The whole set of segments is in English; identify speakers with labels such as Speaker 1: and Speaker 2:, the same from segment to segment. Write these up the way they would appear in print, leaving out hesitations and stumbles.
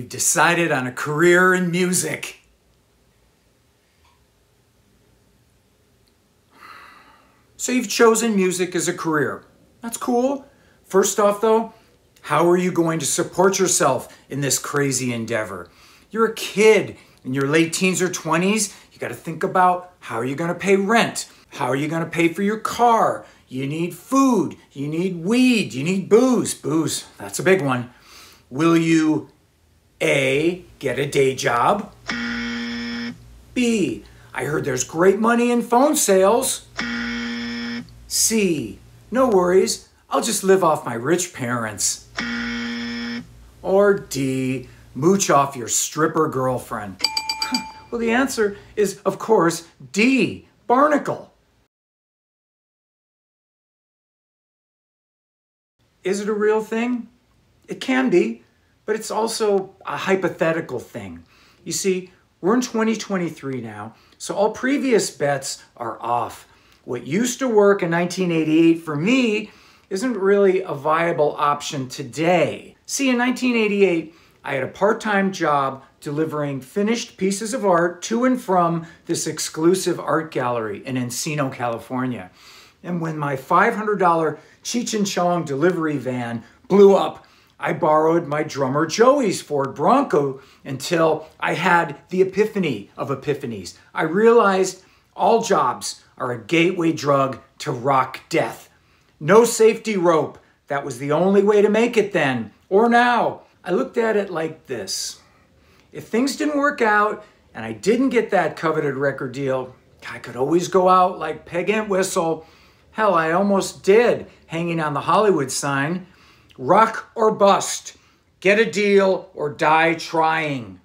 Speaker 1: You've decided on a career in music. So you've chosen music as a career. That's cool. First off though, how are you going to support yourself in this crazy endeavor? You're a kid in your late teens or 20s. You got to think about how are you going to pay rent? How are you going to pay for your car? You need food. You need weed. You need booze. Booze, that's a big one. Will you A, get a day job? B, I heard there's great money in phone sales. C, no worries, I'll just live off my rich parents. Or D, mooch off your stripper girlfriend. Well, the answer is, of course, D, barnacle. Is it a real thing? It can be, but it's also a hypothetical thing. You see, we're in 2023 now, so all previous bets are off. What used to work in 1988 for me isn't really a viable option today. See, in 1988, I had a part-time job delivering finished pieces of art to and from this exclusive art gallery in Encino, California. And when my $500 Cheech and Chong delivery van blew up, I borrowed my drummer Joey's Ford Bronco until I had the epiphany of epiphanies. I realized all jobs are a gateway drug to rock death. No safety rope. That was the only way to make it then, or now. I looked at it like this. If things didn't work out and I didn't get that coveted record deal, I could always go out like Peg Entwistle. Hell, I almost did, hanging on the Hollywood sign. Rock or bust. Get a deal or die trying.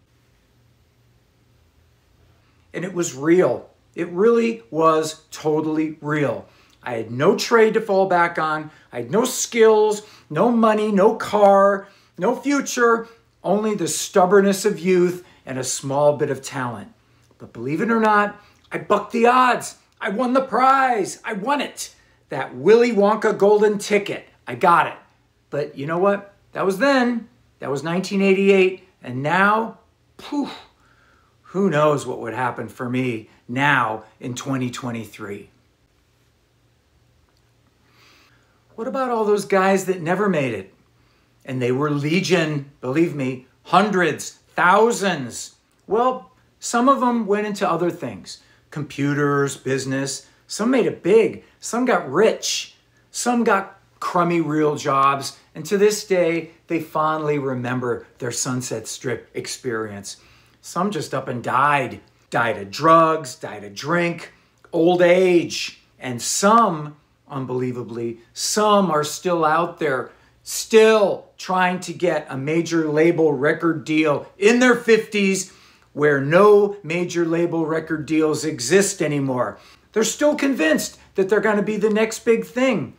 Speaker 1: And it was real. It really was totally real. I had no trade to fall back on. I had no skills, no money, no car, no future, only the stubbornness of youth and a small bit of talent. But believe it or not, I bucked the odds. I won the prize. I won it. That Willy Wonka golden ticket. I got it. But you know what? That was then. That was 1988. And now, poof, who knows what would happen for me now in 2023. What about all those guys that never made it? And they were legion, believe me, hundreds, thousands. Well, some of them went into other things. Computers, business. Some made it big. Some got rich. Some got crummy real jobs. And to this day, they fondly remember their Sunset Strip experience. Some just up and died. Died of drugs, died of drink, old age. And some, unbelievably, some are still out there, still trying to get a major label record deal in their 50s where no major label record deals exist anymore. They're still convinced that they're going to be the next big thing.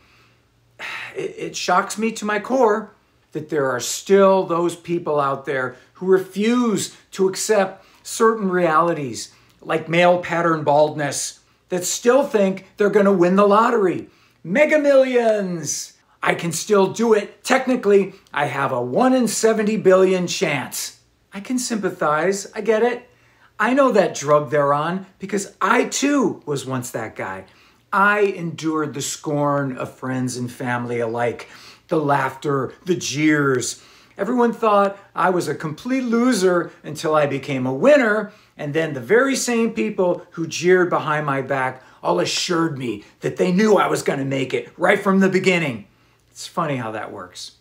Speaker 1: It shocks me to my core that there are still those people out there who refuse to accept certain realities, like male pattern baldness, that still think they're going to win the lottery. Mega Millions! I can still do it. Technically, I have a 1 in 70 billion chance. I can sympathize. I get it. I know that drug they're on because I too was once that guy. I endured the scorn of friends and family alike, the laughter, the jeers. Everyone thought I was a complete loser until I became a winner, and then the very same people who jeered behind my back all assured me that they knew I was going to make it right from the beginning. It's funny how that works.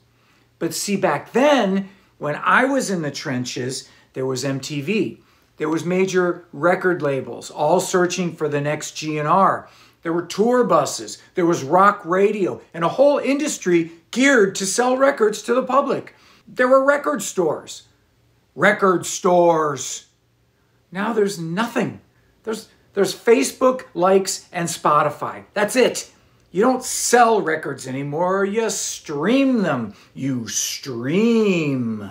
Speaker 1: But see, back then, when I was in the trenches, there was MTV. There was major record labels, all searching for the next GNR. There were tour buses. There was rock radio, and a whole industry geared to sell records to the public. There were record stores. Record stores. Now there's nothing. There's Facebook, likes, and Spotify. That's it. You don't sell records anymore. You stream them. You stream.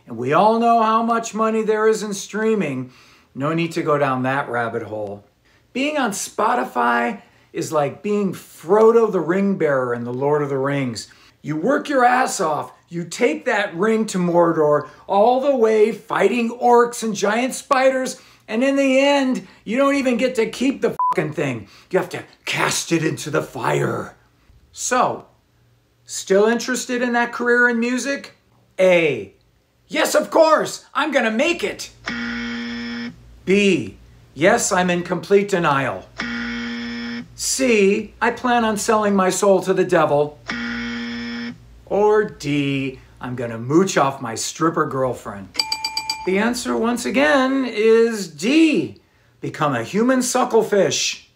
Speaker 1: And we all know how much money there is in streaming. No need to go down that rabbit hole. Being on Spotify is like being Frodo the Ring Bearer in The Lord of the Rings. You work your ass off. You take that ring to Mordor all the way fighting orcs and giant spiders, and in the end, you don't even get to keep the fucking thing. You have to cast it into the fire. So, still interested in that career in music? A, yes, of course, I'm gonna make it. B, yes, I'm in complete denial. C, I plan on selling my soul to the devil. Or D, I'm gonna mooch off my stripper girlfriend. The answer, once again, is D, become a human sucklefish.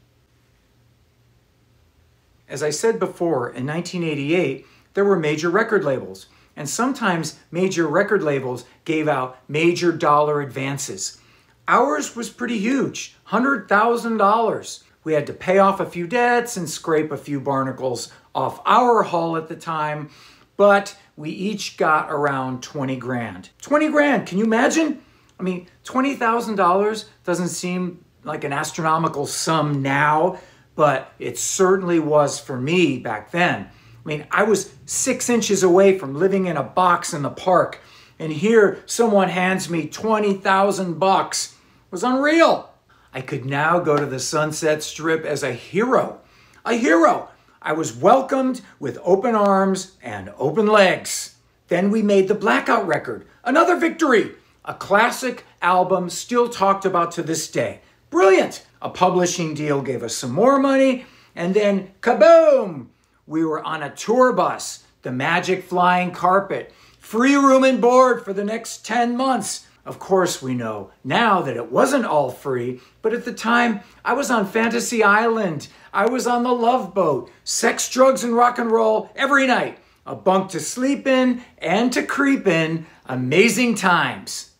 Speaker 1: As I said before, in 1988, there were major record labels, and sometimes major record labels gave out major dollar advances. Ours was pretty huge, $100,000. We had to pay off a few debts and scrape a few barnacles off our haul at the time, but we each got around 20 grand. 20 grand, can you imagine? I mean, $20,000 doesn't seem like an astronomical sum now, but it certainly was for me back then. I mean, I was 6 inches away from living in a box in the park, and here someone hands me $20,000. It was unreal. I could now go to the Sunset Strip as a hero. A hero. I was welcomed with open arms and open legs. Then we made the Blackout record. Another victory. A classic album still talked about to this day. Brilliant. A publishing deal gave us some more money, and then kaboom! We were on a tour bus, the magic flying carpet, free room and board for the next 10 months. Of course, we know now that it wasn't all free, but at the time, I was on Fantasy Island. I was on the Love Boat, sex, drugs, and rock and roll every night. A bunk to sleep in and to creep in. Amazing times.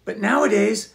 Speaker 1: But nowadays,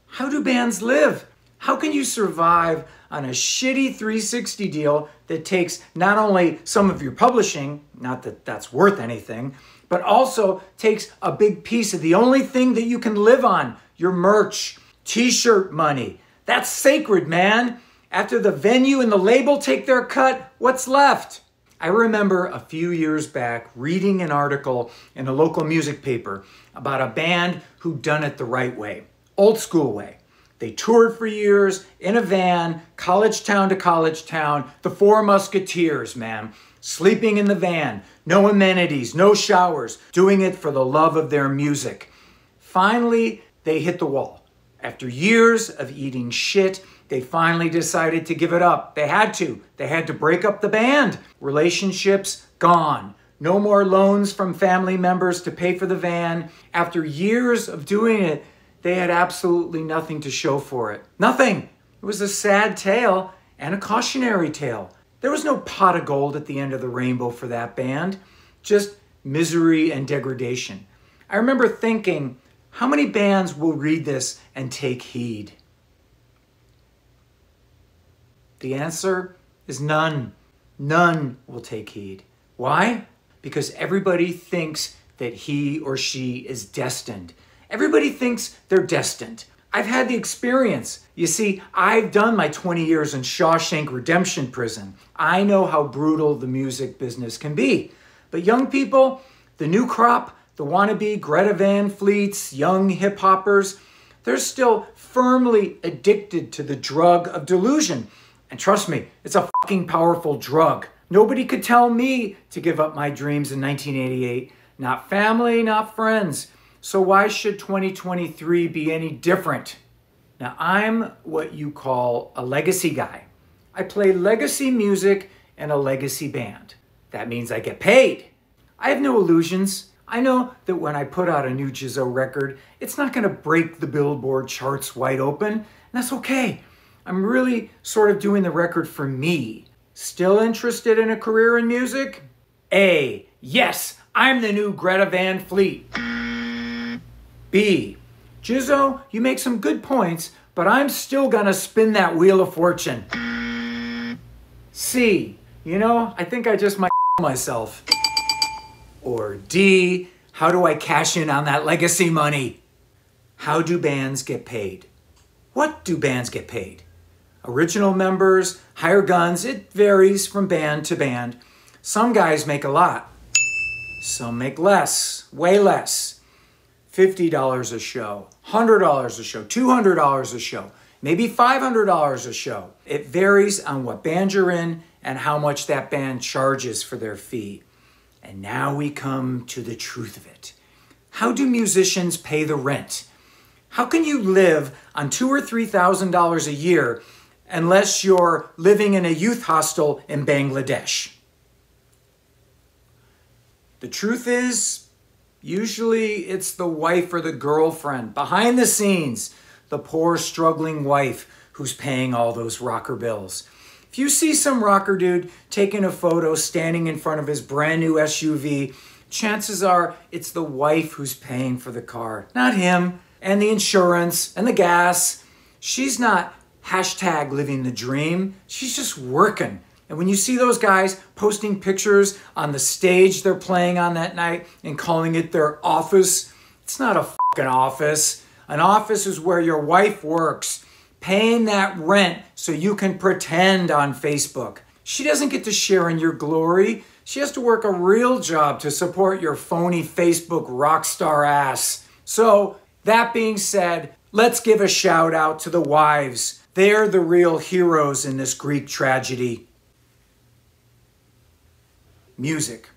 Speaker 1: how do bands live? How can you survive on a shitty 360 deal that takes not only some of your publishing, not that that's worth anything, but also takes a big piece of the only thing that you can live on, your merch, t-shirt money. That's sacred, man. After the venue and the label take their cut, what's left? I remember a few years back reading an article in a local music paper about a band who'd done it the right way, old school way. They toured for years in a van, college town to college town, the Four Musketeers, man. Sleeping in the van, no amenities, no showers, doing it for the love of their music. Finally, they hit the wall. After years of eating shit, they finally decided to give it up. They had to. They had to break up the band. Relationships gone. No more loans from family members to pay for the van. After years of doing it, they had absolutely nothing to show for it. Nothing. It was a sad tale and a cautionary tale. There was no pot of gold at the end of the rainbow for that band, just misery and degradation. I remember thinking, how many bands will read this and take heed? The answer is none. None will take heed. Why? Because everybody thinks that he or she is destined. Everybody thinks they're destined. I've had the experience. You see, I've done my 20 years in Shawshank Redemption prison. I know how brutal the music business can be. But young people, the new crop, the wannabe Greta Van Fleets, young hip-hoppers, they're still firmly addicted to the drug of delusion. And trust me, it's a fucking powerful drug. Nobody could tell me to give up my dreams in 1988. Not family, not friends. So why should 2023 be any different? Now, I'm what you call a legacy guy. I play legacy music in a legacy band. That means I get paid. I have no illusions. I know that when I put out a new Jizzo record, it's not going to break the Billboard charts wide open, and that's okay. I'm really sort of doing the record for me. Still interested in a career in music? A, yes, I'm the new Greta Van Fleet. B, Jizzo, you make some good points, but I'm still gonna spin that wheel of fortune. C, you know, I think I just might myself. Or D, how do I cash in on that legacy money? How do bands get paid? What do bands get paid? Original members, hire guns, it varies from band to band. Some guys make a lot. Some make less, way less. $50 a show, $100 a show, $200 a show, maybe $500 a show. It varies on what band you're in and how much that band charges for their fee. And now we come to the truth of it. How do musicians pay the rent? How can you live on $2,000 or $3,000 a year unless you're living in a youth hostel in Bangladesh? The truth is, usually it's the wife or the girlfriend behind the scenes, the poor struggling wife who's paying all those rocker bills. If you see some rocker dude taking a photo standing in front of his brand new SUV, chances are it's the wife who's paying for the car, not him, and the insurance and the gas. She's not hashtag living the dream. She's just working. And when you see those guys posting pictures on the stage they're playing on that night and calling it their office, it's not a fucking office. An office is where your wife works, paying that rent so you can pretend on Facebook. She doesn't get to share in your glory. She has to work a real job to support your phony Facebook rock star ass. So, that being said, let's give a shout out to the wives. They're the real heroes in this Greek tragedy. Music.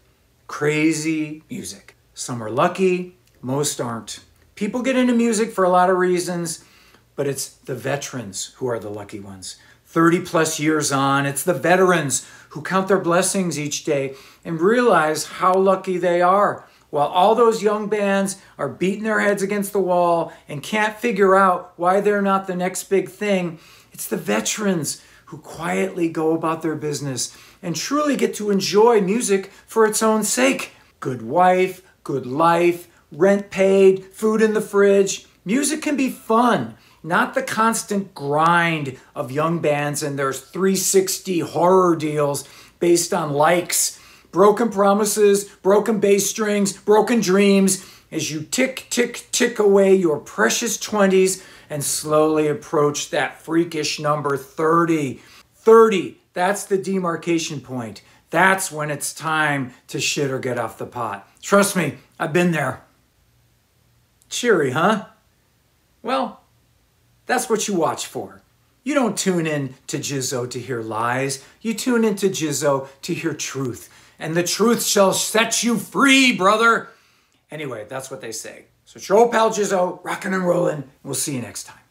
Speaker 1: Crazy music. Some are lucky, most aren't. People get into music for a lot of reasons, but it's the veterans who are the lucky ones. 30 plus years on, it's the veterans who count their blessings each day and realize how lucky they are. While all those young bands are beating their heads against the wall and can't figure out why they're not the next big thing, it's the veterans who quietly go about their business and truly get to enjoy music for its own sake. Good wife, good life, rent paid, food in the fridge. Music can be fun, not the constant grind of young bands and their 360 horror deals based on likes, broken promises, broken bass strings, broken dreams, as you tick, tick, tick away your precious 20s and slowly approach that freakish number 30. 30, that's the demarcation point. That's when it's time to shit or get off the pot. Trust me, I've been there. Cheery, huh? Well, that's what you watch for. You don't tune in to Jizzo to hear lies. You tune into Jizzo to hear truth. And the truth shall set you free, brother. Anyway, that's what they say. So it's your old pal Jizzo, rockin' and rollin'. We'll see you next time.